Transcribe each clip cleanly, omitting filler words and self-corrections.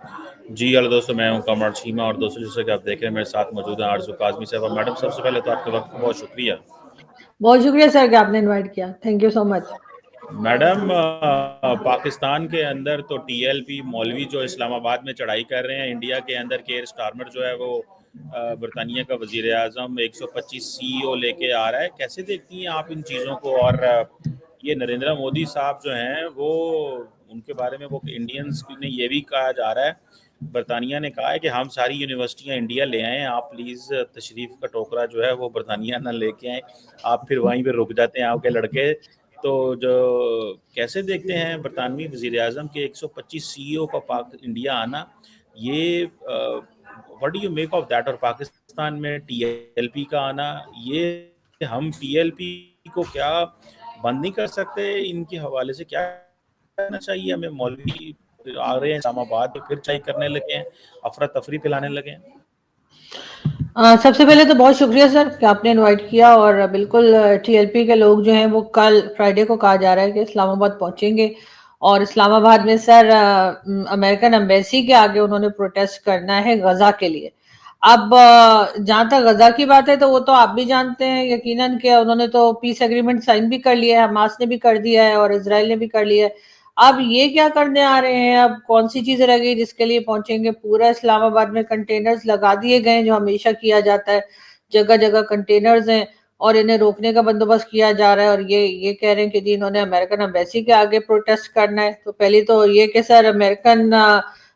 जी hello दोस्तों, मैं हूं कमर चीमा और दोस्तों जैसे कि आप देख रहे हैं मेरे साथ मौजूद हैं आरजू काजमी साहब। और मैडम, सबसे पहले तो आपके वक्त का बहुत शुक्रिया। बहुत शुक्रिया सर कि आपने इनवाइट किया। Thank you so much. Madam, Pakistan के अंदर तो टीएलपी मौलवी जो इस्लामाबाद में चढ़ाई कर रहे हैं, इंडिया के अंदर केयर स्टारमर जो है वो बरतानिया का वजीर आजम 125 सीईओ लेके आ रहा है। कैसे देखती हैं आप इन चीज़ों को? और ये नरेंद्र मोदी साहब जो हैं वो, उनके बारे में वो इंडियंस ने ये भी कहा जा रहा है, बरतानिया ने कहा है कि हम सारी यूनिवर्सिटियां इंडिया ले आए, आप प्लीज़ तशरीफ़ का टोकरा जो है वो बरतानिया ना लेके आए, आप फिर वहीं पे रुक जाते हैं आपके लड़के। तो जो कैसे देखते हैं बरतानवी वजीर आजम के 125 सीईओ का पाक इंडिया आना, ये what do you make of that? और पाकिस्तान में टीएलपी का आना, ये हम टीएलपी को क्या बंद नहीं कर सकते? इनके हवाले से क्या करना चाहिए हमें? मौलवी आ रहे हैं इस्लामाबाद में, फिर चाय करने लगे हैं, अफरा तफरी फैलाने लगे हैं। सबसे पहले तो बहुत शुक्रिया सर कि आपने इनवाइट किया। और बिल्कुल टीएलपी के लोग जो हैं वो कल फ्राइडे को कहा जा रहा है कि इस्लामाबाद पहुंचेंगे। और इस्लामाबाद में सर अमेरिकन एम्बेसी के आगे उन्होंने प्रोटेस्ट करना है गजा के लिए। अब जहां तक गजा की बात है तो वो तो आप भी जानते हैं यकीनन कि उन्होंने तो पीस एग्रीमेंट साइन भी कर लिया है, हमास ने भी कर दिया है और इसराइल ने भी कर लिया है। अब ये क्या करने आ रहे हैं? अब कौन सी चीज रह गई जिसके लिए पहुंचेंगे? पूरा इस्लामाबाद में कंटेनर्स लगा दिए गए जो हमेशा किया जाता है, जगह जगह कंटेनर्स हैं और इन्हें रोकने का बंदोबस्त किया जा रहा है। और ये कह रहे हैं कि जी इन्होंने अमेरिकन एम्बेसी के आगे प्रोटेस्ट करना है। तो पहले तो ये कि सर अमेरिकन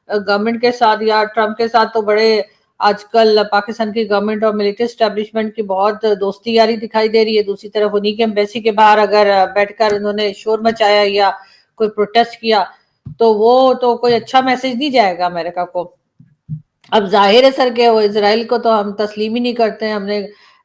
गवर्नमेंट के साथ या ट्रम्प के साथ तो बड़े आजकल पाकिस्तान की गवर्नमेंट और मिलिट्री स्टैब्लिशमेंट की बहुत दोस्ती यारी दिखाई दे रही है। दूसरी तरफ उन्हीं के एम्बेसी के बाहर अगर बैठकर उन्होंने शोर मचाया या कोई प्रोटेस्ट किया तो वो तो कोई अच्छा मैसेज नहीं जाएगा अमेरिका को। अब जाहिर है सर के वो इसराइल को तो हम तस्लीम ही नहीं करते हैं, हमने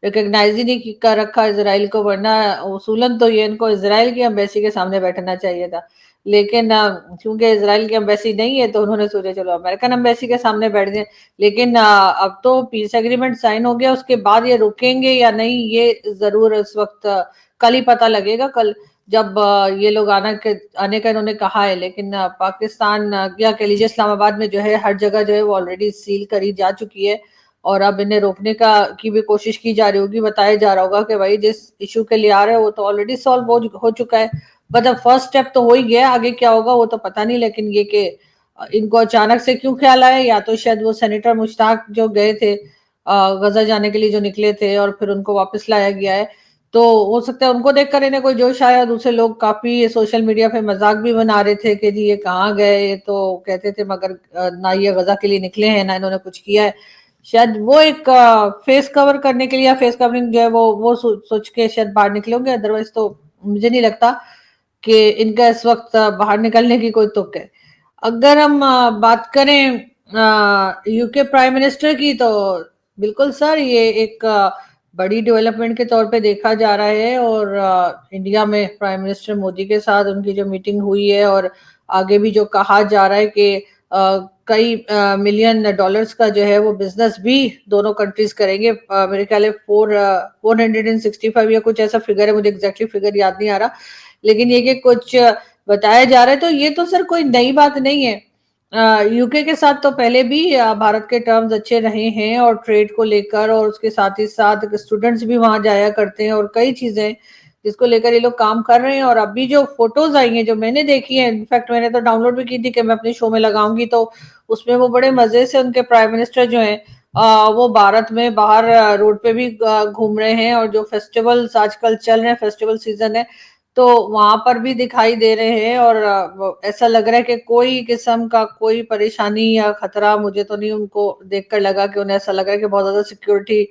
रिकग्नाइज ही नहीं कर रखा इसराइल को, वरना उसूलन तो ये इनको इसराइल की एम्बेसी के सामने बैठना चाहिए था। लेकिन क्योंकि इसराइल की एम्बेसी नहीं है तो उन्होंने सोचा चलो अमेरिकन एम्बेसी के सामने बैठ जाए। लेकिन अब तो पीस एग्रीमेंट साइन हो गया, उसके बाद ये रुकेंगे या नहीं ये जरूर इस वक्त कल ही पता लगेगा। कल जब ये लोग आने का इन्होंने कहा है। लेकिन पाकिस्तान या कह लीजिए इस्लामाबाद में जो है हर जगह जो है वो ऑलरेडी सील करी जा चुकी है और अब इन्हें रोकने की भी कोशिश की जा रही होगी। बताया जा रहा होगा कि भाई जिस इशू के लिए आ रहे हैं वो तो ऑलरेडी सॉल्व हो चुका है, मतलब फर्स्ट स्टेप तो हो ही गया, आगे क्या होगा वो तो पता नहीं। लेकिन ये कि इनको अचानक से क्यों ख्याल आया, या तो शायद वो सेनेटर मुश्ताक जो गए थे गजा जाने के लिए, जो निकले थे और फिर उनको वापस लाया गया है, तो हो सकता है उनको देखकर इन्हें कोई जोश आया। दूसरे लोग काफी सोशल मीडिया पे मजाक भी बना रहे थे कि जी ये कहाँ गए, तो कहते थे मगर ना ये गजा के लिए निकले हैं ना इन्होंने कुछ किया है। शायद वो एक फेस कवर करने के लिए या फेस कवरिंग जो है वो सोच के शायद बाहर निकले होंगे। अदरवाइज तो मुझे नहीं लगता कि इनका इस वक्त बाहर निकलने की कोई तुक है। अगर हम बात करें यूके प्राइम मिनिस्टर की, तो बिल्कुल सर ये एक बड़ी डेवलपमेंट के तौर पे देखा जा रहा है। और इंडिया में प्राइम मिनिस्टर मोदी के साथ उनकी जो मीटिंग हुई है और आगे भी जो कहा जा रहा है कि कई मिलियन डॉलर्स का जो है वो बिजनेस भी दोनों कंट्रीज करेंगे। मेरे ख्याल है 465 या कुछ ऐसा फिगर है, मुझे एग्जैक्टली फिगर याद नहीं आ रहा। लेकिन ये कि कुछ बताया जा रहा है, तो ये तो सर कोई नई बात नहीं है। यूके के साथ तो पहले भी भारत के टर्म्स अच्छे रहे हैं और ट्रेड को लेकर, और उसके साथ ही साथ स्टूडेंट्स भी वहां जाया करते हैं और कई चीजें जिसको लेकर ये लोग काम कर रहे हैं। और अभी जो फोटोज आई हैं जो मैंने देखी है, इनफैक्ट मैंने तो डाउनलोड भी की थी कि मैं अपने शो में लगाऊंगी, तो उसमें वो बड़े मजे से उनके प्राइम मिनिस्टर जो है वो भारत में बाहर रोड पे भी घूम रहे हैं। और जो फेस्टिवल्स आजकल चल रहे हैं, फेस्टिवल सीजन है, तो वहां पर भी दिखाई दे रहे हैं। और ऐसा लग रहा है कि कोई किस्म का कोई परेशानी या खतरा मुझे तो नहीं उनको देखकर लगा कि उन्हें ऐसा लग रहा है कि बहुत ज्यादा सिक्योरिटी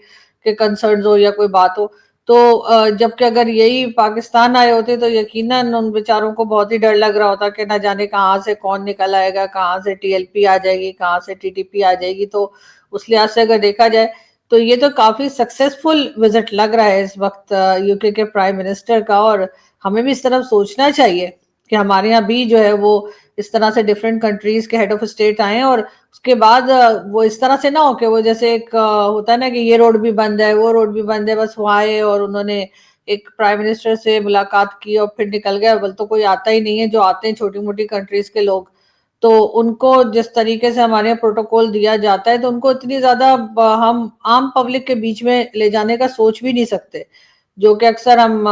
के कंसर्न्स हो या कोई बात हो। तो जबकि अगर यही पाकिस्तान आए होते तो यकीनन उन बेचारों को बहुत ही डर लग रहा होता कि ना जाने कहाँ से कौन निकल आएगा, कहाँ से टीएलपी आ जाएगी, कहाँ से टीटीपी आ जाएगी। तो उस लिहाज से अगर देखा जाए तो ये तो काफी सक्सेसफुल विजिट लग रहा है इस वक्त यूके के प्राइम मिनिस्टर का। और हमें भी इस तरफ सोचना चाहिए कि हमारे यहाँ भी जो है वो इस तरह से डिफरेंट कंट्रीज के हेड ऑफ स्टेट आए और उसके बाद वो इस तरह से ना हो कि वो जैसे एक होता है ना कि ये रोड भी बंद है वो रोड भी बंद है, बस वो आए और उन्होंने एक प्राइम मिनिस्टर से मुलाकात की और फिर निकल गए। बल तो कोई आता ही नहीं है, जो आते हैं छोटी मोटी कंट्रीज के लोग। तो उनको जिस तरीके से हमारे यहाँ प्रोटोकॉल दिया जाता है, तो उनको इतनी ज्यादा हम आम पब्लिक के बीच में ले जाने का सोच भी नहीं सकते, जो कि अक्सर हम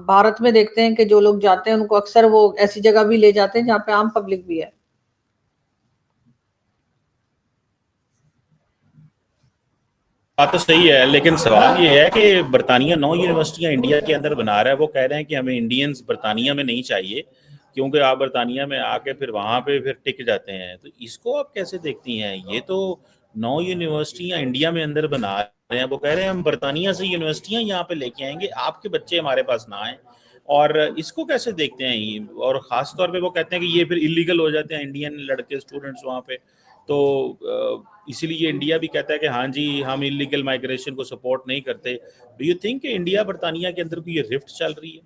भारत में देखते हैं कि जो लोग जाते हैं उनको अक्सर वो ऐसी जगह भी ले जाते हैं जहाँ पे आम पब्लिक भी है। बात तो सही है, लेकिन सवाल ये है कि बरतानिया 9 यूनिवर्सिटियां इंडिया के अंदर बना रहा है। वो कह रहे हैं कि हमें इंडियंस बरतानिया में नहीं चाहिए, क्योंकि आप बरतानिया में आके फिर वहां पे फिर टिक जाते हैं। तो इसको आप कैसे देखती हैं? ये तो 9 यूनिवर्सिटियां इंडिया में अंदर बना रहे हैं, वो कह रहे हैं हम बरतानिया से यूनिवर्सिटियां यहाँ पे लेके आएंगे, आपके बच्चे हमारे पास ना आए। और इसको कैसे देखते हैं ये? और खास तौर पे वो कहते हैं कि ये फिर इलीगल हो जाते हैं इंडियन लड़के स्टूडेंट्स वहाँ पे। तो इसीलिए इंडिया भी कहता है कि हाँ जी, हम इलीगल माइग्रेशन को सपोर्ट नहीं करते। डू यू थिंक कि इंडिया बरतानिया के अंदर कोई रिफ्ट चल रही है?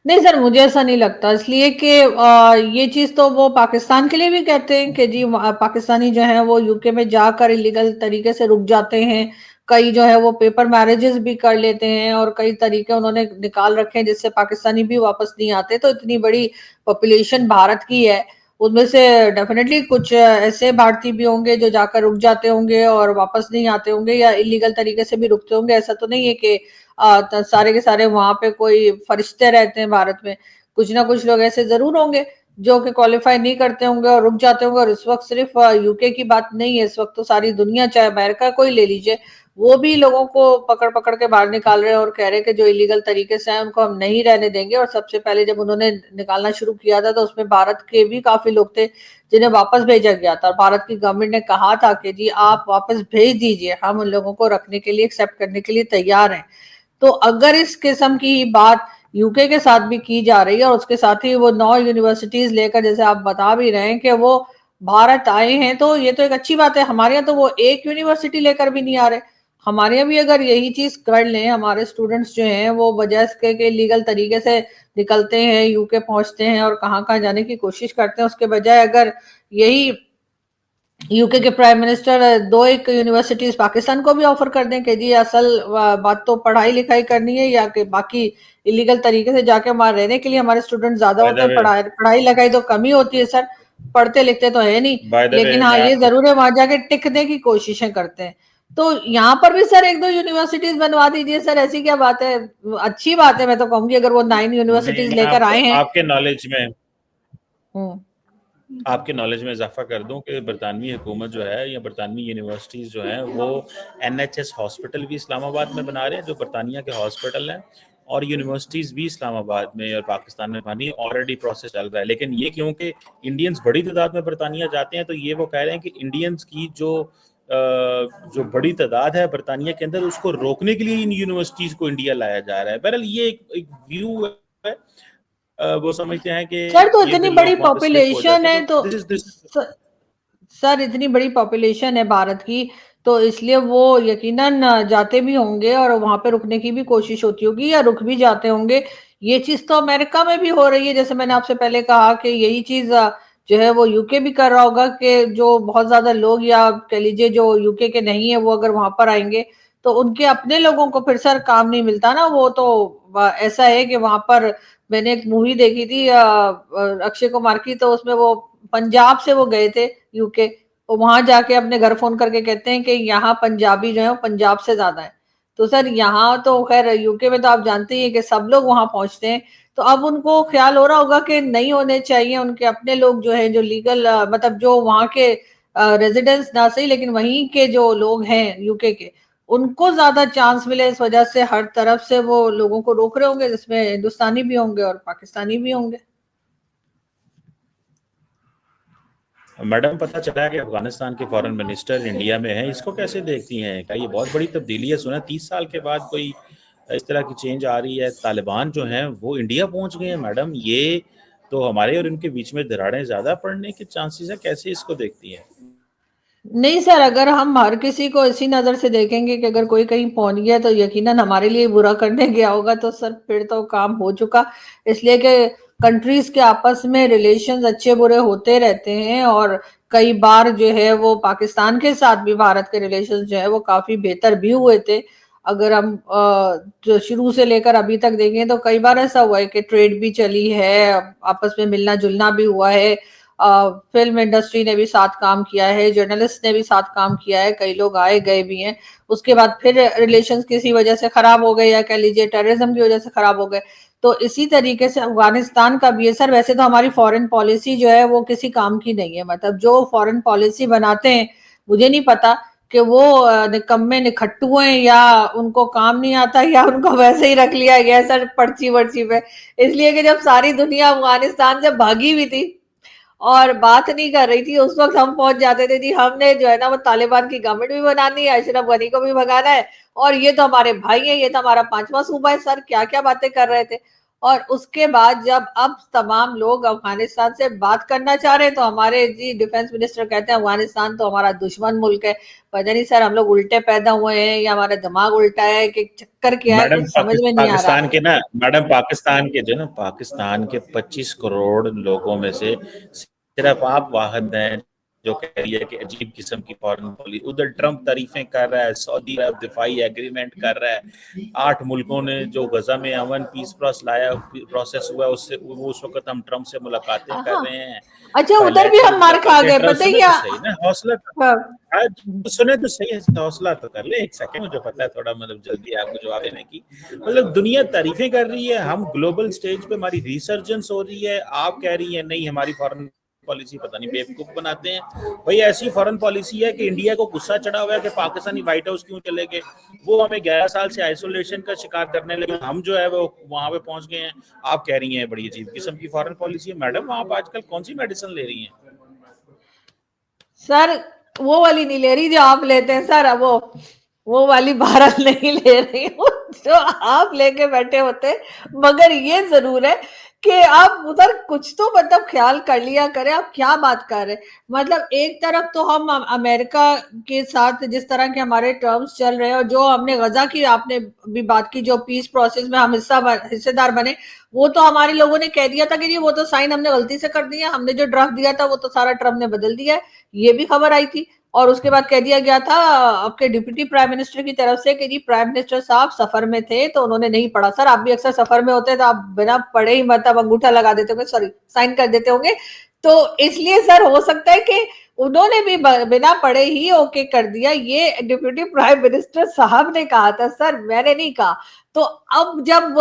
नहीं सर, मुझे ऐसा नहीं लगता, इसलिए कि ये चीज तो वो पाकिस्तान के लिए भी कहते हैं कि जी पाकिस्तानी जो है वो यूके में जाकर इलीगल तरीके से रुक जाते हैं। कई जो है वो पेपर मैरिजेस भी कर लेते हैं और कई तरीके उन्होंने निकाल रखे हैं जिससे पाकिस्तानी भी वापस नहीं आते। तो इतनी बड़ी पॉपुलेशन भारत की है, उनमें से डेफिनेटली कुछ ऐसे भारतीय भी होंगे जो जाकर रुक जाते होंगे और वापस नहीं आते होंगे, या इलीगल तरीके से भी रुकते होंगे। ऐसा तो नहीं है कि सारे के सारे वहां पे कोई फरिश्ते रहते हैं भारत में। कुछ ना कुछ लोग ऐसे जरूर होंगे जो कि क्वालिफाई नहीं करते होंगे और रुक जाते होंगे। और इस वक्त सिर्फ यूके की बात नहीं है, इस वक्त तो सारी दुनिया, चाहे अमेरिका कोई ले लीजिए, वो भी लोगों को पकड़ पकड़ के बाहर निकाल रहे हैं और कह रहे हैं कि जो इलीगल तरीके से हैं उनको हम नहीं रहने देंगे। और सबसे पहले जब उन्होंने निकालना शुरू किया था तो उसमें भारत के भी काफी लोग थे जिन्हें वापस भेजा गया था। भारत की गवर्नमेंट ने कहा था कि जी आप वापस भेज दीजिए, हम उन लोगों को रखने के लिए, एक्सेप्ट करने के लिए तैयार हैं। तो अगर इस किस्म की बात यूके के साथ भी की जा रही है और उसके साथ ही वो 9 यूनिवर्सिटीज लेकर, जैसे आप बता भी रहे हैं कि वो भारत आए हैं, तो ये तो एक अच्छी बात है। हमारे यहाँ तो वो एक यूनिवर्सिटी लेकर भी नहीं आ रहे। हमारे यहाँ भी अगर यही चीज कर लें, हमारे स्टूडेंट्स जो हैं वो बजाय इसके के लीगल तरीके से निकलते हैं, यूके पहुंचते हैं और कहाँ कहाँ जाने की कोशिश करते हैं, उसके बजाय अगर यही यूके के प्राइम मिनिस्टर दो एक यूनिवर्सिटीज पाकिस्तान को भी ऑफर कर दें कि जी असल बात तो पढ़ाई लिखाई करनी है, या कि बाकी इलीगल तरीके से जाके वहां रहने के लिए हमारे स्टूडेंट ज्यादा बाय होते द हैं, वे पढ़ाई लिखाई तो कमी होती है सर, पढ़ते लिखते तो है नहीं। बाय द वे लेकिन हाँ मैं ये आपको जरूर है वहां जाके टिकने की कोशिशें करते हैं। तो यहाँ पर भी सर एक दो यूनिवर्सिटीज बनवा दीजिए सर, ऐसी क्या बात है। अच्छी बात है, मैं तो कहूंगी अगर वो 9 नहीं, यूनिवर्सिटीज मैं लेकर आपको आए हैं। आपके नॉलेज में हम्म। इजाफा कर दूं कि बरतानवी हुकूमत जो है या बरतानवी यूनिवर्सिटीज़ जो हैं वो NHS हॉस्पिटल भी इस्लामाबाद में बना रहे हैं, जो बरतानिया के हॉस्पिटल हैं, और यूनिवर्सिटीज़ भी इस्लामाबाद में और पाकिस्तान में बनी, ऑलरेडी प्रोसेस चल रहा है। लेकिन ये क्योंकि इंडियंस बड़ी तादाद में बरतानिया जाते हैं, तो ये वो कह रहे हैं कि इंडियंस की जो बड़ी तादाद है बरतानिया के अंदर, उसको रोकने के लिए इन यूनिवर्सिटीज़ को इंडिया लाया जा रहा है। बहरहाल ये एक व्यू है। वो समझते हैं कि सर तो ये इतनी फिर बड़ी लोग वहां पे स्लिप हो पॉपुलेशन जाते हैं। है तो तो दिस सर इतनी बड़ी पॉपुलेशन है भारत की, तो इसलिए वो यकीनन जाते भी होंगे और वहां पे रुकने की भी कोशिश होती होगी या रुक भी जाते होंगे। ये चीज तो अमेरिका में भी हो रही है, जैसे मैंने आपसे पहले कहा कि यही चीज जो है वो यूके भी कर रहा होगा कि जो बहुत ज्यादा लोग, या कह लीजिए जो यूके के नहीं है, वो अगर वहां पर आएंगे तो उनके अपने लोगों को फिर सर काम नहीं मिलता ना। वो तो ऐसा है कि वहां पर मैंने एक मूवी देखी थी अक्षय कुमार की, तो उसमें वो पंजाब से वो गए थे यूके। वो वहां जाके अपने घर फोन करके कहते हैं कि यहाँ पंजाबी जो है वो पंजाब से ज्यादा है। तो सर यहाँ तो खैर यूके में तो आप जानते ही हैं कि सब लोग वहां पहुंचते हैं। तो अब उनको ख्याल हो रहा होगा कि नहीं होने चाहिए उनके अपने लोग जो है, जो लीगल मतलब जो वहां के रेजिडेंट्स ना सही लेकिन वहीं के जो लोग हैं यूके के, उनको ज्यादा चांस मिले। इस वजह से हर तरफ से वो लोगों को रोक रहे होंगे, जिसमें हिंदुस्तानी भी होंगे और पाकिस्तानी भी होंगे। मैडम, पता चला है कि अफगानिस्तान के फॉरेन मिनिस्टर इंडिया में हैं। इसको कैसे देखती हैं? क्या ये बहुत बड़ी तब्दीली है? सुना 30 साल के बाद कोई इस तरह की चेंज आ रही है। तालिबान जो हैं वो इंडिया पहुंच गए हैं। मैडम, ये तो हमारे और इनके बीच में दरारें ज्यादा पड़ने के चांसेस है। कैसे इसको देखती हैं? नहीं सर, अगर हम हर किसी को इसी नजर से देखेंगे कि अगर कोई कहीं पहुंच गया तो यकीनन हमारे लिए बुरा करने गया होगा, तो सर फिर तो काम हो चुका। इसलिए कि कंट्रीज के आपस में रिलेशंस अच्छे बुरे होते रहते हैं, और कई बार जो है वो पाकिस्तान के साथ भी भारत के रिलेशंस जो है वो काफी बेहतर भी हुए थे। अगर हम जो शुरू से लेकर अभी तक देखें तो कई बार ऐसा हुआ है कि ट्रेड भी चली है, आपस में मिलना जुलना भी हुआ है, फिल्म इंडस्ट्री ने भी साथ काम किया है, जर्नलिस्ट ने भी साथ काम किया है, कई लोग आए गए भी हैं। उसके बाद फिर रिलेशंस किसी वजह से खराब हो गए या कह लीजिए टेररिज्म की वजह से खराब हो गए। तो इसी तरीके से अफगानिस्तान का भी है सर। वैसे तो हमारी फॉरेन पॉलिसी जो है वो किसी काम की नहीं है, मतलब जो फॉरेन पॉलिसी बनाते हैं मुझे नहीं पता कि वो निकम्मे निखट्टू हैं या उनको काम नहीं आता या उनको वैसे ही रख लिया गया सर पर्ची वर्ची पे। इसलिए कि जब सारी दुनिया अफगानिस्तान से भागी हुई थी और बात नहीं कर रही थी, उस वक्त हम पहुंच जाते थे जी हमने जो है ना वो तालिबान की गवर्नमेंट भी बनानी है, अशरफ गनी को भी भगाना है और ये तो हमारे भाई है, ये तो हमारा पांचवा सूबा है। सर क्या क्या बातें कर रहे थे। और उसके बाद जब अब तमाम लोग अफगानिस्तान से बात करना चाह रहे हैं तो हमारे जी डिफेंस मिनिस्टर कहते हैं अफगानिस्तान तो हमारा दुश्मन मुल्क है। पता नहीं सर हम लोग उल्टे पैदा हुए हैं या हमारा दिमाग उल्टा है कि चक्कर क्या है, मैडम कुछ समझ में नहीं आ रहा। पाकिस्तान के 25 करोड़ लोगों में से सिर्फ आप वाहिद हैं जो कह रही है कि अजीब किस्म की फॉरेन पॉलिसी। उधर ट्रंप तारीफें कर रहा है, सऊदी अरब दिफाई एग्रीमेंट कर रहा है, 8 मुल्कों ने जो गजा में अमन पीस प्रोसेस हुआ उससे वो उस वक्त हम ट्रंप से मुलाकातें कर हाँ, रहे हैं, अच्छा उधर भी बायलैटरल हम मार खा मुलाकातें। गए ट्रंप पता है सुने क्या। तो सही ना, हौसला हाँ, आज सुने तो सही है, हौसला तो कर ले एक सेकंड। मुझे पता है थोड़ा मतलब जल्दी आपको जवाब देने की, मतलब दुनिया तारीफें कर रही है, हम ग्लोबल स्टेज पे हमारी रिसर्जेंस हो रही है, आप कह रही है नहीं हमारी फॉरेन पॉलिसी पता नहीं बेवकूफ बनाते हैं। भाई ऐसी फॉरेन पॉलिसी है कि इंडिया को गुस्सा चढ़ा हुआ है कि पाकिस्तानी व्हाइट हाउस क्यों चले गए, वो हमें 11 साल से आइसोलेशन का शिकार करने लगे, हम जो है वो वहां पे पहुंच गए हैं। आप कह रही हैं बड़ी अजीब किस्म की फॉरेन पॉलिसी है। मैडम आप आजकल कौन सी मेडिसिन ले रही हैं? सर वो वाली नहीं ले रही जो आप लेते हैं सर। वो वाली भारत नहीं ले रही हूँ जो आप लेके बैठे होते। मगर ये जरूर है कि आप उधर कुछ तो मतलब ख्याल कर लिया करें। आप क्या बात कर रहे हैं, मतलब एक तरफ तो हम अमेरिका के साथ जिस तरह के हमारे टर्म्स चल रहे हैं और जो हमने गजा की आपने भी बात की, जो पीस प्रोसेस में हम हिस्सेदार बने, वो तो हमारे लोगों ने कह दिया था कि जी वो तो साइन हमने गलती से कर दिया, हमने जो ड्राफ्ट दिया था वो तो सारा ट्रम्प ने बदल दिया है, ये भी खबर आई थी। और उसके बाद कह दिया गया था आपके डिप्टी प्राइम मिनिस्टर की तरफ से कि जी प्राइम मिनिस्टर साहब सफर में थे तो उन्होंने नहीं पढ़ा। सर आप भी अक्सर सफर में होते तो आप बिना पढ़े ही मतलब अंगूठा लगा देते होंगे, सॉरी साइन कर देते होंगे। तो इसलिए सर हो सकता है कि उन्होंने भी बिना पढ़े ही ओके कर दिया, ये डिप्टी प्राइम मिनिस्टर साहब ने कहा था सर, मैंने नहीं कहा। तो अब जब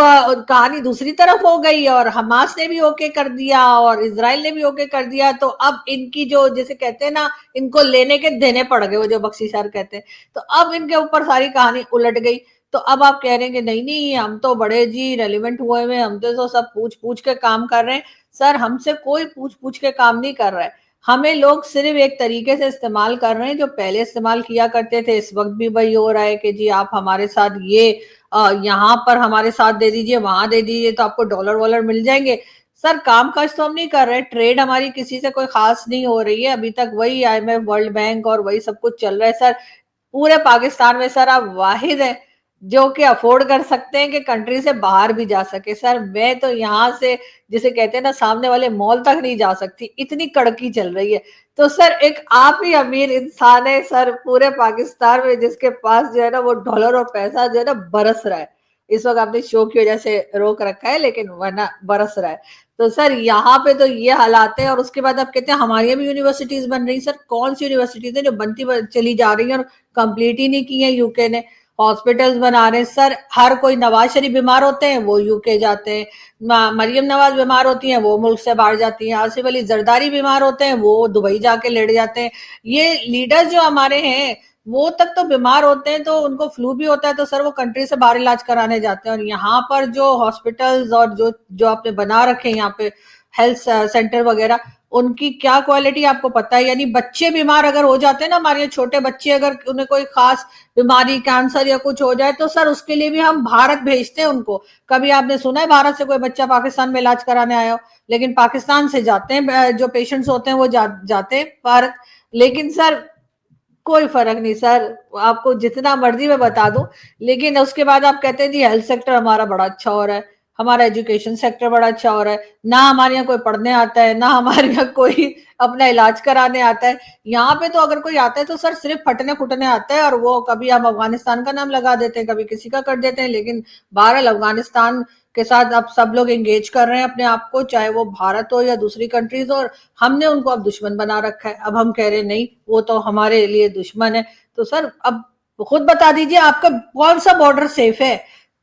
कहानी दूसरी तरफ हो गई और हमास ने भी ओके कर दिया और इजराइल ने भी ओके कर दिया, तो अब इनकी जो जैसे कहते हैं ना इनको लेने के देने पड़ गए, वो जो बख्शी सर कहते हैं, तो अब इनके ऊपर सारी कहानी उलट गई। तो अब आप कह रहे हैं कि नहीं नहीं हम तो बड़े जी रेलिवेंट हुए हुए, हम तो सब पूछ पूछ के काम कर रहे हैं। सर हमसे कोई पूछ पूछ के काम नहीं कर रहा है, हमें लोग सिर्फ एक तरीके से इस्तेमाल कर रहे हैं जो पहले इस्तेमाल किया करते थे। इस वक्त भी वही हो रहा है कि जी आप हमारे साथ ये यहाँ पर हमारे साथ दे दीजिए, वहां दे दीजिए तो आपको डॉलर वॉलर मिल जाएंगे। सर काम काज तो हम नहीं कर रहे, ट्रेड हमारी किसी से कोई खास नहीं हो रही है अभी तक, वही आईएमएफ वर्ल्ड बैंक और वही सब कुछ चल रहा है। सर पूरे पाकिस्तान में सर आप वाहिद हैं जो कि अफोर्ड कर सकते हैं कि कंट्री से बाहर भी जा सके। सर मैं तो यहाँ से जिसे कहते हैं ना सामने वाले मॉल तक नहीं जा सकती, इतनी कड़की चल रही है। तो सर एक आप ही अमीर इंसान है सर पूरे पाकिस्तान में जिसके पास जो है ना वो डॉलर और पैसा जो है ना बरस रहा है। इस वक्त आपने शो की वजह से रोक रखा है लेकिन वरना बरस रहा है। तो सर यहाँ पे तो ये हालात है और उसके बाद आप कहते हैं हमारी भी यूनिवर्सिटीज बन रही। सर कौन सी यूनिवर्सिटीज है जो बनती चली जा रही है और कंप्लीट ही नहीं की है यूके ने। हॉस्पिटल्स बना रहे हैं सर, हर कोई नवाज शरीफ बीमार होते हैं वो यूके जाते हैं, मरियम नवाज बीमार होती हैं वो मुल्क से बाहर जाती हैं, आसिफ अली जरदारी बीमार होते हैं वो दुबई जाके लेट जाते हैं। ये लीडर्स जो हमारे हैं वो तक तो बीमार होते हैं तो उनको फ्लू भी होता है तो सर वो कंट्री से बाहर इलाज कराने जाते हैं। और यहाँ पर जो हॉस्पिटल्स और जो जो आपने बना रखे हैं यहाँ पे हेल्थ सेंटर वगैरह, उनकी क्या क्वालिटी आपको पता है। यानी बच्चे बीमार अगर हो जाते हैं ना, हमारे छोटे बच्चे अगर उन्हें कोई खास बीमारी कैंसर या कुछ हो जाए तो सर उसके लिए भी हम भारत भेजते हैं उनको। कभी आपने सुना है भारत से कोई बच्चा पाकिस्तान में इलाज कराने आया हो? लेकिन पाकिस्तान से जाते हैं जो पेशेंट्स होते हैं वो जाते हैं भारत। लेकिन सर कोई फर्क नहीं सर, आपको जितना मर्जी मैं बता दूं। लेकिन उसके बाद आप कहते हैं जी हेल्थ सेक्टर हमारा बड़ा अच्छा हो रहा है, हमारा एजुकेशन सेक्टर बड़ा अच्छा हो रहा है, ना हमारे यहाँ कोई पढ़ने आता है ना हमारे यहाँ कोई अपना इलाज कराने आता है। यहाँ पे तो अगर कोई आता है तो सर सिर्फ फटने फुटने आता है और वो कभी हम अफगानिस्तान का नाम लगा देते हैं कभी किसी का कर देते हैं। लेकिन बहरहाल अफगानिस्तान के साथ अब सब लोग एंगेज कर रहे हैं अपने आप को, चाहे वो भारत हो या दूसरी कंट्रीज हो, और हमने उनको अब दुश्मन बना रखा है। अब हम कह रहे हैं नहीं, वो तो हमारे लिए दुश्मन है। तो सर अब खुद बता दीजिए आपका कौन सा बॉर्डर सेफ है,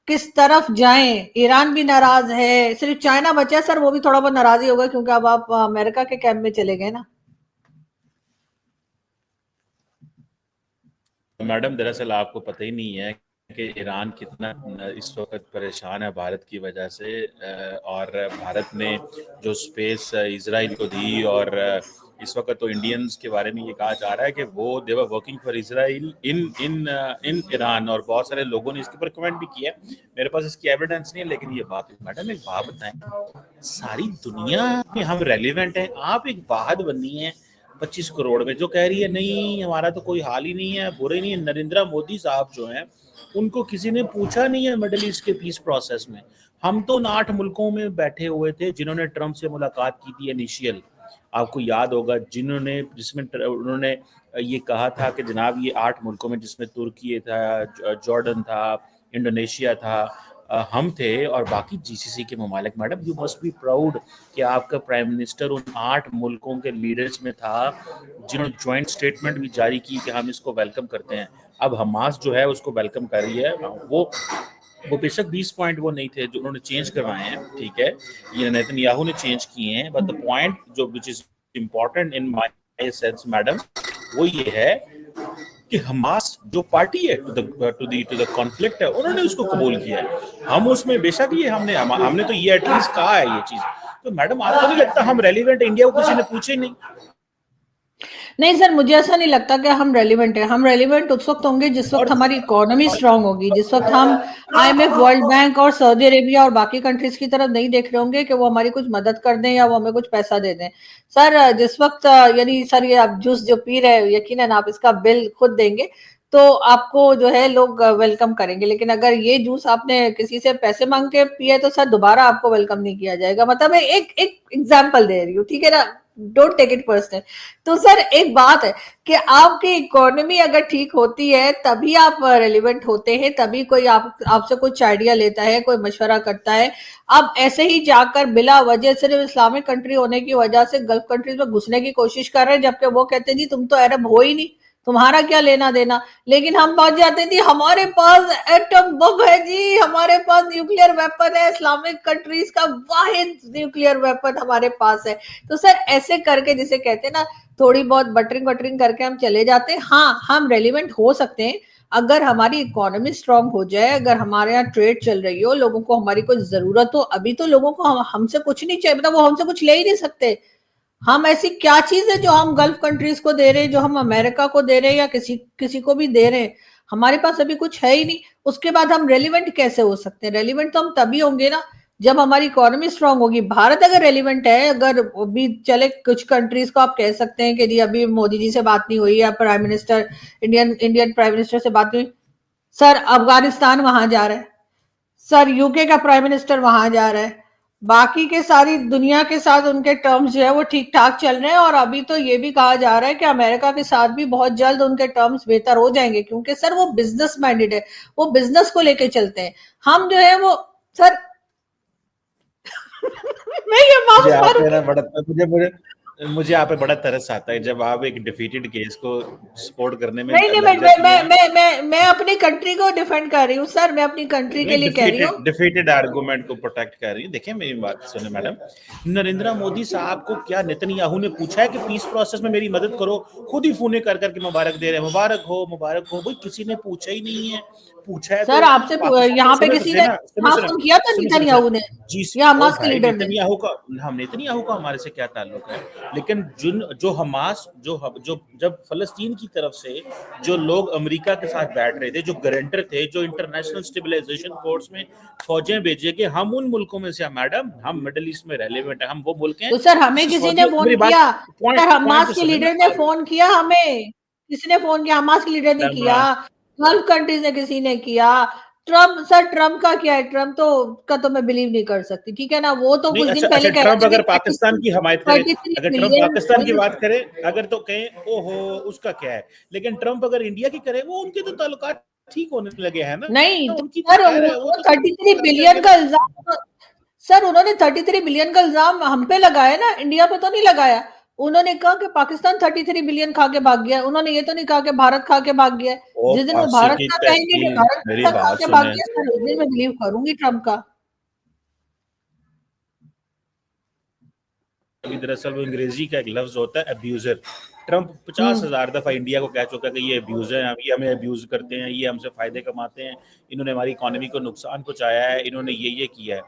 किस तरफ जाएं? ईरान भी नाराज है, सिर्फ चाइना बचा है सर, वो भी थोड़ा बहुत नाराज ही होगा क्योंकि अब आप अमेरिका के कैंप में चले गए ना। मैडम दरअसल आपको पता ही नहीं है कि ईरान कितना इस वक्त परेशान है भारत की वजह से, और भारत ने जो स्पेस इजराइल को दी, और इस वक्त तो इंडियंस के बारे में ये कहा जा रहा है कि वो they were working for Israel in in in Iran, और बहुत सारे लोगों ने इसके ऊपर कमेंट भी किया है। मेरे पास इसकी एविडेंस नहीं है, लेकिन ये बात मैडम एक बात बताएं, सारी दुनिया में हम रेलिवेंट हैं, आप एक वाहद बनी है 25 करोड़ में जो कह रही है नहीं हमारा तो कोई हाल ही नहीं है, बुरे नहीं है। नरेंद्र मोदी साहब जो हैं उनको किसी ने पूछा नहीं है मिडिल ईस्ट के पीस प्रोसेस में। हम तो उन 8 मुल्कों में बैठे हुए थे जिन्होंने ट्रंप से मुलाकात की थी इनिशियल, आपको याद होगा, जिसमें उन्होंने ये कहा था कि जनाब ये 8 मुल्कों में, जिसमें तुर्की था, जॉर्डन था, इंडोनेशिया था, हम थे और बाकी जीसीसी के ममालिक। Madam you must be proud कि आपका प्राइम मिनिस्टर उन 8 मुल्कों के लीडर्स में था जिन्होंने ज्वाइंट स्टेटमेंट भी जारी की कि हम इसको वेलकम करते हैं। अब हमास जो है उसको वेलकम कर रही है। वो बेशक 20 पॉइंट वो नहीं थे जो उन्होंने चेंज करवाए हैं, ठीक है, ये नेतन्याहू ने चेंज किए हैं, बट द पॉइंट जो which is important in my sense madam, वो ये है कि हमास जो पार्टी है टू द कॉन्फ्लिक्ट है, उन्होंने उसको कबूल किया है। हम उसमें बेशक ये हमने तो ये एटलीस्ट कहा है ये चीज। तो मैडम आपको नहीं लगता हम रेलिवेंट, इंडिया को किसी ने पूछे ही नहीं? नहीं सर, मुझे ऐसा नहीं लगता कि हम रेलिवेंट है। हम रेलिवेंट उस वक्त होंगे जिस वक्त हमारी इकोनॉमी स्ट्रांग होगी, जिस वक्त हम आईएमएफ, वर्ल्ड बैंक और सऊदी अरेबिया और बाकी कंट्रीज की तरफ नहीं देख रहे होंगे कि वो हमारी कुछ मदद कर दें या वो हमें कुछ पैसा दे दें। सर जिस वक्त यानी सर ये आप जूस जो पी रहे हो, यकीनन आप इसका बिल खुद देंगे तो आपको जो है लोग वेलकम करेंगे, लेकिन अगर ये जूस आपने किसी से पैसे मांग के पिए तो सर दोबारा आपको वेलकम नहीं किया जाएगा। मतलब एक एक एग्जाम्पल दे रही हूँ, ठीक है ना, डोंट टेक इट पर्सनल। तो सर एक बात है कि आपकी इकोनॉमी अगर ठीक होती है तभी आप रेलिवेंट होते हैं, तभी कोई आपसे कुछ आइडिया लेता है, कोई मशवरा करता है। अब ऐसे ही जाकर बिला वजह सिर्फ इस्लामिक कंट्री होने की वजह से गल्फ कंट्रीज में घुसने की कोशिश कर रहे हैं, जबकि वो कहते हैं जी तुम तो अरब हो ही नहीं, तुम्हारा क्या लेना देना। लेकिन हम बात जाते थे हमारे पास एटम बम है जी, हमारे पास न्यूक्लियर वेपन है, इस्लामिक कंट्रीज का वाहिद न्यूक्लियर वेपन हमारे पास है। तो सर ऐसे करके जिसे कहते हैं ना, थोड़ी बहुत बटरिंग करके हम चले जाते हैं। हाँ, हम रेलिवेंट हो सकते हैं अगर हमारी इकोनॉमी स्ट्रांग हो जाए, अगर हमारे यहाँ ट्रेड चल रही हो, लोगों को हमारी कोई जरूरत हो। अभी तो लोगों को हमसे कुछ नहीं चाहिए, मतलब वो हमसे कुछ ले ही नहीं सकते। हम ऐसी क्या चीज है जो हम गल्फ कंट्रीज को दे रहे हैं, जो हम अमेरिका को दे रहे हैं या किसी किसी को भी दे रहे हैं? हमारे पास अभी कुछ है ही नहीं। उसके बाद हम रेलिवेंट कैसे हो सकते हैं? रेलिवेंट तो हम तभी होंगे ना जब हमारी इकोनॉमी स्ट्रांग होगी। भारत अगर रेलिवेंट है, अगर अभी चले कुछ कंट्रीज को आप कह सकते हैं कि जी अभी मोदी जी से बात नहीं हुई या prime minister, Indian prime minister से बात नहीं हुई। सर अफगानिस्तान वहां जा रहा है, सर यूके का प्राइम मिनिस्टर वहां जा रहा है, बाकी के सारी दुनिया के साथ उनके टर्म्स जो है वो ठीक ठाक चल रहे हैं। और अभी तो ये भी कहा जा रहा है कि अमेरिका के साथ भी बहुत जल्द उनके टर्म्स बेहतर हो जाएंगे, क्योंकि सर वो बिजनेस माइंडेड है, वो बिजनेस को लेके चलते हैं। हम जो है वो सर मैं ये मुझे माफ आप पे करूं। ना बड़ा मुझे आप पे बड़ा तरस आता है जब आप एक डिफीटेड केस को सपोर्ट करने में नहीं नहीं, लग जाती हैं। मैं अपनी कंट्री को डिफेंड कर रही हूँ सर, मैं अपनी कंट्री के नहीं, लिए कह रही हूँ। डिफीटेड आर्गुमेंट को प्रोटेक्ट कर रही है। देखिए मेरी बात सुने मैडम, नरेंद्र मोदी साहब को क्या नेतन्याहू ने पूछा है कि पीस प्रोसेस में मेरी मदद करो? खुद ही फोने कर करके मुबारक दे रहे हैं, मुबारक हो भाई, किसी ने पूछा ही नहीं है। पूछा है सर तो आपसे पाकिस्तान, यहाँ पे सुने तो किसी सही ने ना, हाँ फोन किया था नेतन्याहू ने जी। या ओ हमास के भाई, लीडर ने? नेतन्याहू का हमारे से क्या ताल्लुक है? लेकिन जो हमास जो जब फलस्तीन की तरफ से जो लोग अमेरिका के साथ बैठ रहे थे, जो गारंटर थे, जो इंटरनेशनल स्टेबलाइजेशन फोर्स में फौजें भेजे कि हम उन मुल्कों में से, मैडम हम मिडिल ईस्ट में रेलेवेंट है, हम वो मुल्क हैं तो सर हमें जिससे किसी ने फौजियों, फोन मेरी बात, किया? सर पॉइंट हमास तो के सुने लीडर ना ने आप। फोन किया हमें? किसने फोन किया? हमास के लीडर ने किया, गल्फ कंट्रीज ने किसी ने किया? ट्रम्प, सर ट्रम्प का क्या है? ट्रम्प तो का तो मैं बिलीव नहीं कर सकती, ठीक है ना। वो तो नहीं, कुछ दिन अच्छा पहले अच्छा, कह रहा ट्रम्प था कि अगर पाकिस्तान की हमायत करे, 33 अगर ट्रम्प मिलियन पाकिस्तान की बात करे, अगर तो कहें ओहो उसका क्या है, लेकिन ट्रम्प अगर इंडिया की करे, वो उनके तो ताल्लुकात ठीक होने लगे हैं ना। नहीं तो तो उनकी तो सर खैर है, वो वो तो 33 करते बिलियन हैं। का इल्जाम, सर उन्होंने 33 बिलियन का इल्जाम हम पे लगाया ना, इंडिया पे तो नहीं लगाया। उन्होंने कहा कि पाकिस्तान 33 बिलियन खा के भाग गया, उन्होंने ये तो नहीं कहा कि भारत खा के भाग गया। ओ जिस दिन वो भारत पाशिकी का कहेंगे कि तहसील, भारत मेरी का खा बात के भाग सुने। गया, सर उस दिन मैं बिलीव करूंगी ट्रम्प का। अभी दरअसल वो अंग्रेजी का एक लफ्ज होता है अब्यूजर। ट्रम्प 50,000 दफा इंडिया को कह चुका है कि ये अब्यूजर हैं, ये हमें अब्यूज करते हैं, ये हमसे फायदे कमाते हैं, इन्होंने हमारी इकोनॉमी को नुकसान पहुंचाया है, इन्होंने ये किया है।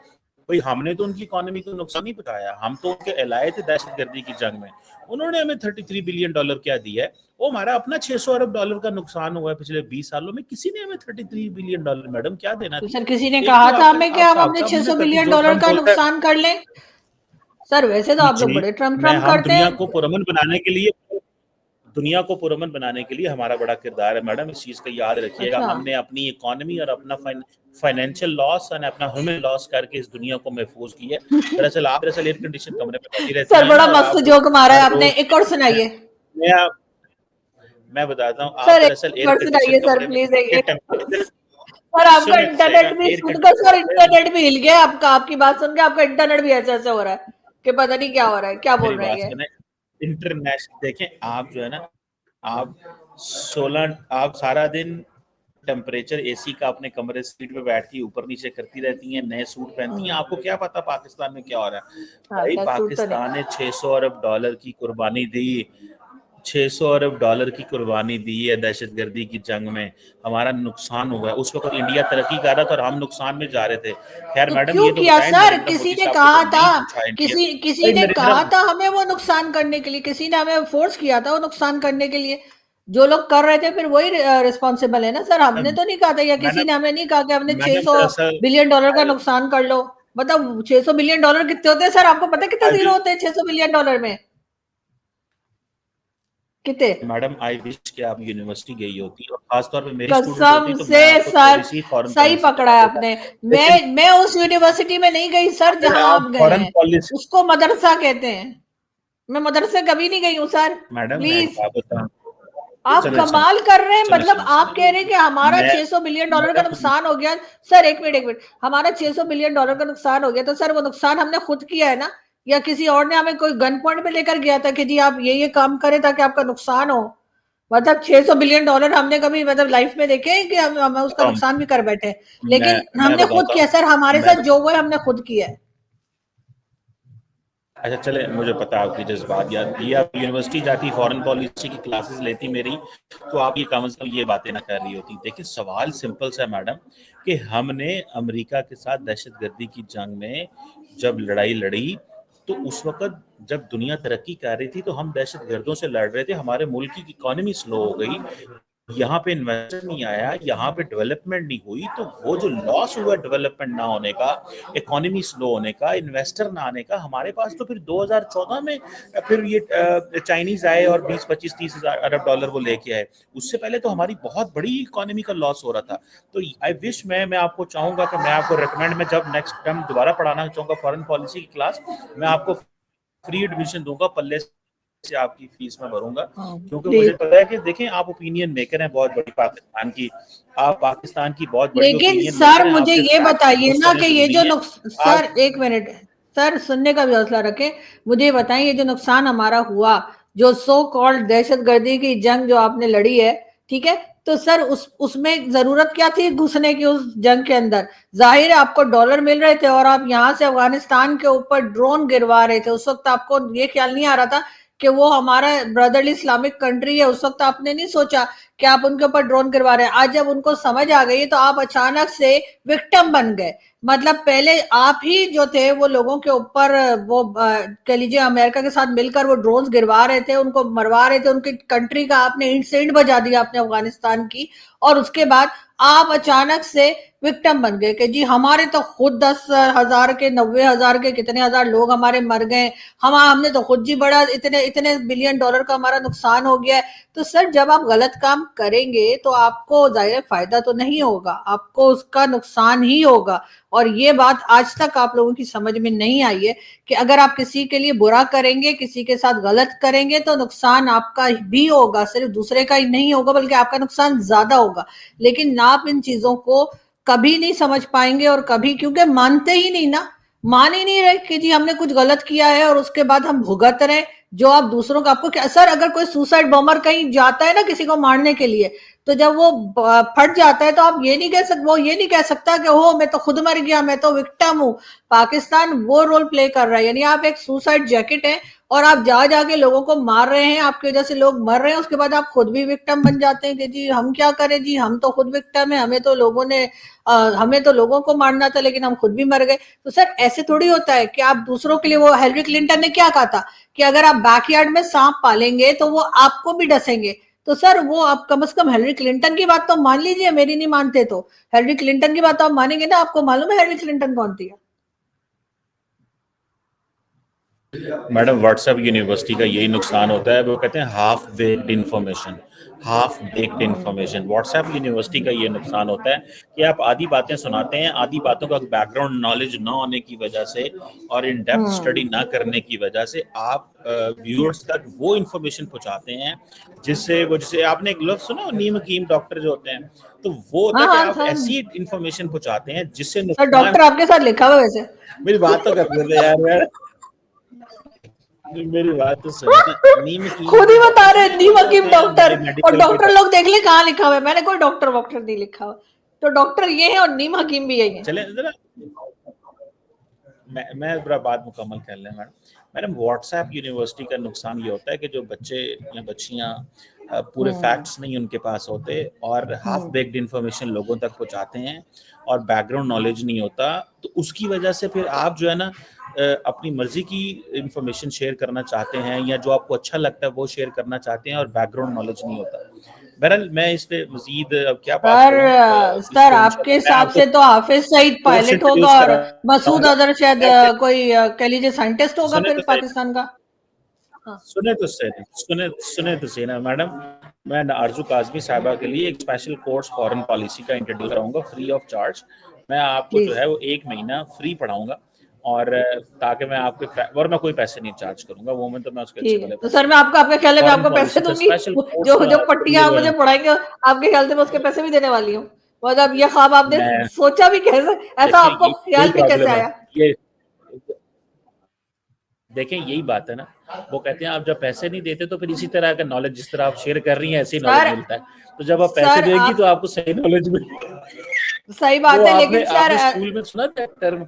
भाई हमने तो उनकी इकोनॉमी को नुकसान नहीं पहुंचाया, हम तो उनके एलाए थे दहशतगर्दी की जंग में। उन्होंने हमें 33 बिलियन डॉलर क्या दिया है? वो हमारा अपना 600 अरब डॉलर का नुकसान हुआ है पिछले 20 सालों में। किसी ने हमें 33 बिलियन डॉलर मैडम क्या देना तो थी? सर किसी ने एक कहा तो था आपका हमें कि आप हम साहब अपने साहब मुझे 600 30 बिलियन जो डॉलर ट्रम्प का बोलता है। नुकसान कर लें। सर वैसे तो जी आप लोग जी। बड़े ट्रम्प मैं ट्रम्प हम करते हैं। दुनिया को पुरअमन बनाने के लिए हमारा बड़ा किरदार है मैडम, इस चीज का याद रखिएगा। अच्छा हमने अपनी इकोनॉमी और अपना फाइनेंशियल लॉस और अपना ह्यूमन लॉस करके इस दुनिया को महफूज किया है। दरअसल एयर कंडीशन कमरे में बैठी रहती सर हैं ना, बड़ा और मस्त आप जोक मारा है हर आपने, रोज एक और सुनाइए। मैं आप- मैं बताता हूँ, आप सर दरअसल एक एयर और कंडीशन सुनाइए सर कमरे में प्लीज, के एक टेम्परेचर सर आपका सुने तो सही ना, इंटरनेट भी एयर सुनकर कंडीशन सर कमरे में। इंटरनेट भी हिल गया आपका, आपकी बात सुन के आपका इंटरनेट भी ऐसे ऐसे हो रहा है कि पता नहीं क्या हो रहा है, क्या बोल मेरी रहे हैं बात ये। सुने, इंटरनेशनल देखें आप जो है ना, आप 16 आप सारा दिन टेम्परेचर एसी का अपने कमरे सीट पे बैठ के ऊपर नीचे करती रहती हैं, नए सूट पहनती हैं, हम्म। आपको क्या पता पाकिस्तान में क्या हो रहा है? हाँ भाई खैर सूट तो नहीं। पाकिस्तान ने 600 अरब डॉलर की कुर्बानी दी, 600 अरब डॉलर की कुर्बानी दी है दहशतगर्दी की जंग में। हमारा नुकसान हुआ है, उस वक्त इंडिया तरक्की कर रहा था और हम नुकसान में जा रहे थे। खैर तो मैडम क्यों ये तो किया बताएं, सर, नरेंद्र किसी मोदी ने साहब को कहा तो था, नहीं पूछा इंडिया। किसी भाई ने नरेंद्र कहा था हमें वो नुकसान करने के लिए, किसी ने हमें फोर्स किया था वो नुकसान करने के लिए। जो लोग कर रहे थे फिर वही रिस्पॉन्सिबल है ना सर, हमने तो नहीं कहा था, या मैडम किसी ने हमें नहीं कहा कि हमने मैडम 600 दरअसल बिलियन डॉलर का नुकसान कर लो। मतलब 600 बिलियन डॉलर कितने होते हैं सर, आपको पता है कितने जीरो आई होते हैं 600 बिलियन डॉलर में? कितने? मैडम आई विश कि आप यूनिवर्सिटी गई होती और खासतौर पे मेरी स्टूडेंट कसम होती तो से मैं आपको सर, थोड़ी सी फॉरेन सही पॉलिसी पकड़ा बता है देता। आपने। लेकिन मैं उस यूनिवर्सिटी में नहीं गई सर अगर जहां आप आप गए फॉरेन हैं, पॉलिसी, उसको मदरसा कहते हैं। मैं मदरसे कभी नहीं गई हूँ सर, मैडम मैं एक प्लीज। बात बताऊं, आप सुने सुने कमाल कर रहे हैं, सुने मतलब सुने आप कह रहे हैं कि सुने हमारा मैं 600 बिलियन डॉलर का मैडम नुकसान हो गया। सर एक मिनट, हमारा 600 बिलियन डॉलर का नुकसान हो गया तो सर वो नुकसान हमने खुद किया है ना, या किसी और ने हमें कोई गन पॉइंट पे लेकर गया था कि जी आप ये काम करें ताकि आपका नुकसान हो? मतलब 600 बिलियन डॉलर हमने कभी मतलब लाइफ में देखे हैं कि हम उसका बताऊं, नुकसान भी कर बैठे? मैं लेकिन मैं हमने खुद बताता किया हूँ, सर, हमारे मैं साथ जो बताता हुआ है हमने खुद किया है। अच्छा चले, मुझे पता है आपकी जज्बात, याद ये आप यूनिवर्सिटी जाती, फॉरेन पॉलिसी की क्लासेस लेती मेरी, तो आप ये कम से कम ये बातें ना कर रही होती। देखिए सवाल सिंपल सा है मैडम, कि हमने अमेरिका के साथ दहशतगर्दी की जंग में जब लड़ाई लड़ी, तो उस वक्त जब दुनिया तरक्की कर रही थी तो हम दहशतगर्दों से लड़ रहे थे, हमारे मुल्क की इकोनॉमी स्लो हो गई, यहाँ पे इन्वेस्टर नहीं आया, यहाँ पे डेवलपमेंट नहीं हुई, तो वो जो लॉस हुआ डेवलपमेंट ना होने का, इकोनॉमी स्लो होने का, इन्वेस्टर ना आने का, हमारे पास तो फिर 2014 में फिर ये चाइनीज आए और 20-25-30 हजार अरब डॉलर वो लेके आए। उससे पहले तो हमारी बहुत बड़ी इकोनॉमी का लॉस हो रहा था। तो आई विश मैं आपको चाहूंगा कि मैं आपको रिकमेंड में जब नेक्स्ट टाइम दोबारा पढ़ाना चाहूंगा फॉरेन पॉलिसी की क्लास, मैं आपको फ्री एडमिशन दूंगा, पल्ले से आपकी फीस में भरूंगा, क्योंकि मुझे प्लीज। पता है कि देखें आप ओपिनियन मेकर हैं बहुत बड़ी पाकिस्तान की, आप पाकिस्तान की बहुत बड़ी लेकिन ओपिनियन सर मेकर हैं, मुझे आपके ये फैक्ट्स बताइए बहुत ना सारे कि ये जरूरी जो हैं। सर आज एक मिनट, सर सुनने का भी हौसला रखें। मुझे ये बताएं, ये जो नुकसान हमारा हुआ, जो सो कॉल्ड दहशतगर्दी की जंग जो आपने लड़ी है, ठीक है, तो सर उसमें जरूरत क्या थी घुसने की उस जंग के अंदर? जाहिर है आपको डॉलर मिल रहे थे और आप यहाँ से अफगानिस्तान के ऊपर ड्रोन गिरवा रहे थे। उस वक्त आपको ये ख्याल नहीं आ रहा था कि वो हमारा ब्रदरली इस्लामिक कंट्री है? उस वक्त आपने नहीं सोचा कि आप उनके ऊपर ड्रोन गिरवा रहे हैं? आज जब उनको समझ आ गई तो आप अचानक से विक्टिम बन गए। मतलब पहले आप ही जो थे वो लोगों के ऊपर वो कह लीजिए अमेरिका के साथ मिलकर वो ड्रोन्स गिरवा रहे थे, उनको मरवा रहे थे, उनकी कंट्री का आपने इंट से इंट बजा दिया आपने अफगानिस्तान की। और उसके बाद आप अचानक से विक्टिम बन गए कि जी हमारे तो खुद 10,000 के 90,000 के कितने हजार लोग हमारे मर गए, हमने तो खुद जी बड़ा इतने इतने बिलियन डॉलर का हमारा नुकसान हो गया है। तो सर जब आप गलत काम करेंगे तो आपको जाहिर फायदा तो नहीं होगा, आपको उसका नुकसान ही होगा। और ये बात आज तक आप लोगों की समझ में नहीं आई है कि अगर आप किसी के लिए बुरा करेंगे, किसी के साथ गलत करेंगे तो नुकसान आपका भी होगा, सिर्फ दूसरे का ही नहीं होगा बल्कि आपका नुकसान ज्यादा होगा। लेकिन आप इन चीजों को कभी नहीं समझ पाएंगे और कभी, क्योंकि मानते ही नहीं ना, मान ही नहीं रहे कि जी हमने कुछ गलत किया है और उसके बाद हम भुगत रहे जो आप दूसरों को। आपको क्या सर, अगर कोई सुसाइड बॉम्बर कहीं जाता है ना किसी को मारने के लिए, तो जब वो फट जाता है तो आप ये नहीं कह सकते, वो ये नहीं कह सकता कि हो मैं तो खुद मर गया, मैं तो विक्टिम हूं। पाकिस्तान वो रोल प्ले कर रहा है, यानी आप एक सुसाइड जैकेट है और आप जा जाके लोगों को मार रहे हैं, आपकी वजह से लोग मर रहे हैं, उसके बाद आप खुद भी विक्टिम बन जाते हैं कि जी हम क्या करें, जी हम तो खुद विक्टिम है, हमें तो लोगों ने हमें तो लोगों को मारना था लेकिन हम खुद भी मर गए। तो सर ऐसे थोड़ी होता है कि आप दूसरों के लिए, वो हिलरी क्लिंटन ने क्या कहा था कि अगर आप बैकयार्ड में सांप पालेंगे तो वो आपको भी डसेंगे। तो सर वो आप कम से कम हिलरी क्लिंटन की बात तो मान लीजिए, मेरी नहीं मानते तो हिलरी क्लिंटन की बात तो आप मानेंगे ना। आपको मालूम है हिलरी क्लिंटन कौन थी? मैडम व्हाट्सएप यूनिवर्सिटी का यही नुकसान होता है, वो कहते हैं half baked information. Half baked information WhatsApp university का ये नुकसान होता है कि आप आधी बातें सुनाते हैं, आधी बातों का बैकग्राउंड नॉलेज ना होने की वजह से और इन डेप्थ स्टडी ना करने की वजह से आप व्यूअर्स तक वो इन्फॉर्मेशन पहुंचाते हैं जिससे वो, जैसे आपने एक लफ्ज सुना नीम हकीम डॉक्टर जो होते हैं, तो वो होता हाँ है कि हाँ आप सर, ऐसी इन्फॉर्मेशन पहुंचाते हैं जिससे सर नुकसान। डॉक्टर आपके साथ लिखा हुआ वैसे। मेरी बात तो कर रहे थे यार, मेरी बात तो सुनिए ना, नीम हकीम खुद ही बता रहे ये नीम क्या हकीम होता है, डॉक्टर, मेरे और मेडिकल के डॉक्टर लोग देख ले कहाँ लिखा हुआ है, मैंने कोई डॉक्टर वॉक्टर नहीं लिखा हुआ। तो डॉक्टर ये है और नीम हकीम भी यही है। चले जरा, मैं जरा बात मुकम्मल कर लें मैडम। मैडम व्हाट्सएप यूनिवर्सिटी का नुकसान ये होता है कि जो बच्चे या बच्चियां पूरे फैक्ट्स नहीं उनके पास होते और हाफ बेक्ड इन्फॉर्मेशन लोगों तक पहुंचाते हैं और बैकग्राउंड नॉलेज नहीं होता, तो उसकी वजह से फिर आप जो है ना अपनी मर्जी की इंफॉर्मेशन शेयर करना चाहते हैं या जो आपको अच्छा लगता है वो शेयर करना चाहते हैं और बैकग्राउंड नॉलेज नहीं होता। बहरहाल मैं इस पे मजीद अब क्या बात सर करूं, इस सर पे आपके इंशाल्लाह मैं हिसाब आपको से तो हाफिज सईद कोर्स पायलट होगा इंट्रोड्यूस और मसूद कराऊंगा। अजहर शायद मैं कोई कह लीजिए साइंटिस्ट होगा सुने फिर तो सही, पाकिस्तान का। हाँ सुने तो सही ना मैडम। मैं आरजू काजमी साहिबा के लिए एक स्पेशल कोर्स फॉरेन पॉलिसी का इंट्रोड्यूस कराऊंगा फ्री ऑफ चार्ज। मैं आपको जो प्लीज। है वो 1 महीना फ्री पढ़ाऊंगा और ताकि मैं आपके और मैं कोई पैसे नहीं चार्ज करूंगा, वो में तो मैं उसके अच्छे ठीक है वाले तो पैसे सर मैं लूंगा। आपको, आपके ख्याल है मैं फॉरेन आपको पैसे पॉलिसी का दूंगी स्पेशल कोर्स जो मैं जो आपके पट्टियां लिए आप मुझे पढ़ाएंगे आपके ख्याल से मैं उसके पैसे भी देने वाली हूँ? मतलब ये ख्वाब आपने मैं सोचा भी कैसे, ऐसा देखिए आपको यही ख्याल भी कैसे प्रॉब्लम है आया? ये, देखें यही बात है ना, वो कहते हैं आप जब पैसे नहीं देते तो फिर इसी तरह का नॉलेज जिस तरह आप शेयर कर रही हैं ऐसे ही नॉलेज सर मिलता है। तो जब आप पैसे सर देंगी आप, तो आपको सही नॉलेज मिलेगी। सही वो बात है आपने लेकिन सर आपने स्कूल में सुना था टर्म,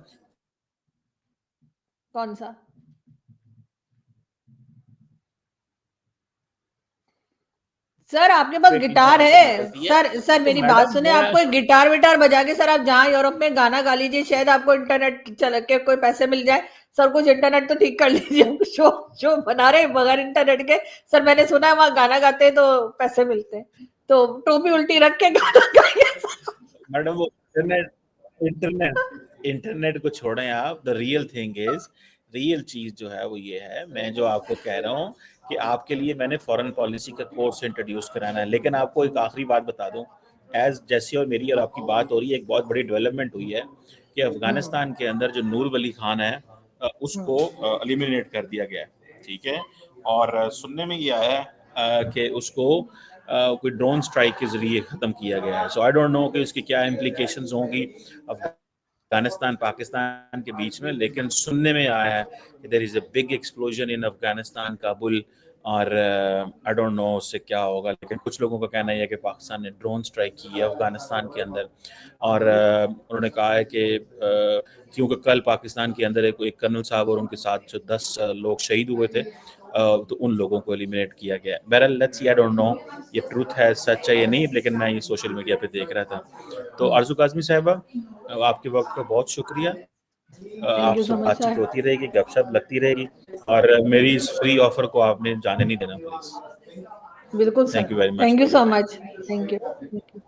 कौन सा? सर आपके पास गिटार इंफॉर्मेशन है निकलती है। सर, सर तो मेरी बात मैडम सुने, मैं आपको एक गिटार विटार बजा के सर आप जहाँ यूरोप में गाना गा लीजिए, शायद आपको इंटरनेट चल के कोई पैसे मिल जाए। सर कुछ इंटरनेट तो ठीक कर लीजिए, शो शो बना रहे हैं बगैर इंटरनेट के। सर मैंने सुना है वहां गाना गाते हैं तो पैसे मिलते हैं, तो टोपी उल्टी रख के गाना गाइए। मैडम वो इंटरनेट इंटरनेट इंटरनेट को छोड़ें आप, the real thing is, real चीज जो है वो ये है, मैं जो आपको कह रहा हूँ कि आपके लिए मैंने फॉरेन पॉलिसी का कोर्स इंट्रोड्यूस कराना है। लेकिन आपको एक आखिरी बात बता दूं, एज जैसी और मेरी और आपकी बात हो रही है, एक बहुत बड़ी डेवलपमेंट हुई है कि अफगानिस्तान के अंदर जो नूर वली खान है उसको एलिमिनेट कर दिया गया है, ठीक है। और सुनने में ये आया है कि उसको कोई ड्रोन स्ट्राइक के जरिए ख़त्म किया गया है। सो आई डोंट नो कि उसकी क्या इम्प्लीकेशंस होंगी अफगानिस्तान पाकिस्तान के बीच में, लेकिन सुनने में आया है कि there is a big explosion in Afghanistan Kabul. और आई डोंट नो उससे क्या होगा, लेकिन कुछ लोगों का कहना यह है कि पाकिस्तान ने ड्रोन स्ट्राइक की है अफगानिस्तान के अंदर। और उन्होंने कहा है कि क्योंकि कल पाकिस्तान के अंदर एक कर्नल साहब और उनके साथ जो 10 लोग शहीद हुए थे, तो उन लोगों को एलिमिनेट किया गया। बहरहाल let's see, I don't know ये ट्रूथ है, सच है या नहीं, लेकिन मैं ये सोशल मीडिया पे देख रहा था। तो आरजू काजमी साहिबा, आपके वक्त का बहुत शुक्रिया। थैंक यू आपसे सो मच बातचीत सर। होती रहेगी, गपशप लगती रहेगी और मेरी इस फ्री ऑफर को आपने जाने नहीं देना प्लीज। बिल्कुल thank sir, you very much thank you for your so much, time. Thank you.